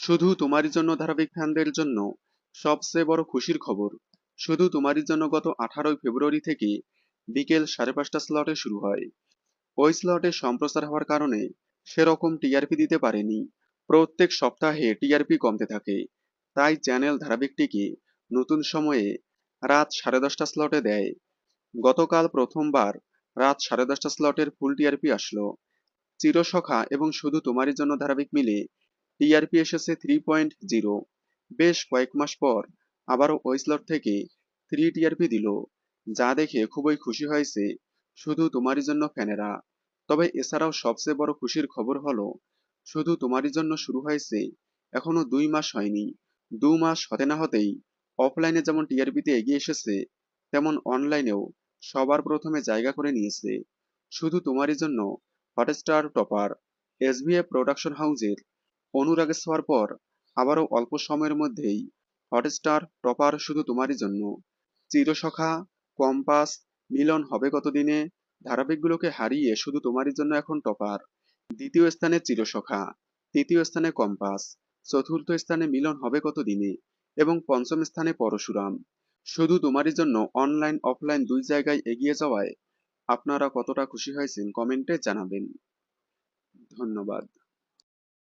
শুধু তোমারই জন্য ধারাবাহিক ফ্যানদের জন্য সবচেয়ে বড় খুশির খবর। শুধু তোমারই জন্য গত 18ই ফেব্রুয়ারি থেকে বিকেল 5:30 স্লটে শুরু হয়। ওই স্লটে সম্প্রচার হওয়ার কারণে সেরকম টিআরপি দিতে পারেনি। প্রত্যেক সপ্তাহে টিআরপি কমতে থাকে, তাই চ্যানেল ধারাবাহিকটিকে নতুন সময়ে রাত 10:30 স্লটে দেয়। গতকাল প্রথমবার রাত 10:30 স্লটের ফুল টিআরপি আসলো। চিরসখা এবং শুধু তোমারই জন্য ধারাবাহিক মিলে টিআরপি এসেছে 3.0। বেশ কয়েক মাস পর আবারও ওই স্লট থেকে 3 টিআরপি দিল, যা দেখে খুবই খুশি হয়েছে শুধু তোমারই জন্য ফ্যানেরা। তবে এছাড়াও সবচেয়ে বড় খুশির খবর হলো, শুধু তোমারই জন্য শুরু হয়েছে এখনো 2 মাস হয়নি। 2 মাস হতে না হতেই অফলাইনে যেমন টিআরপিতে এগিয়ে এসেছে, তেমন অনলাইনেও সবার প্রথমে জায়গা করে নিয়েছে। শুধু তোমারই জন্য হটস্টার টপার। এসভিএফ প্রোডাকশন হাউসের অনুরাগে ছোঁয়ার পর আবারও অল্প সময়ের মধ্যেই হটস্টার টপার শুধু তোমারই জন্য। চিরসখা, কম্পাস, মিলন হবে কতদিনে ধারাবাহিকগুলোকে হারিয়ে শুধু তোমারই জন্য এখন টপার। দ্বিতীয় স্থানে চিরসখা, তৃতীয় স্থানে কম্পাস, চতুর্থ স্থানে মিলন হবে কতদিনে এবং পঞ্চম স্থানে পরশুরাম। শুধু তোমারই জন্য অনলাইন অফলাইন দুই জায়গায় এগিয়ে যাওয়ায় আপনারা কতটা খুশি হয়েছেন কমেন্টে জানাবেন। ধন্যবাদ।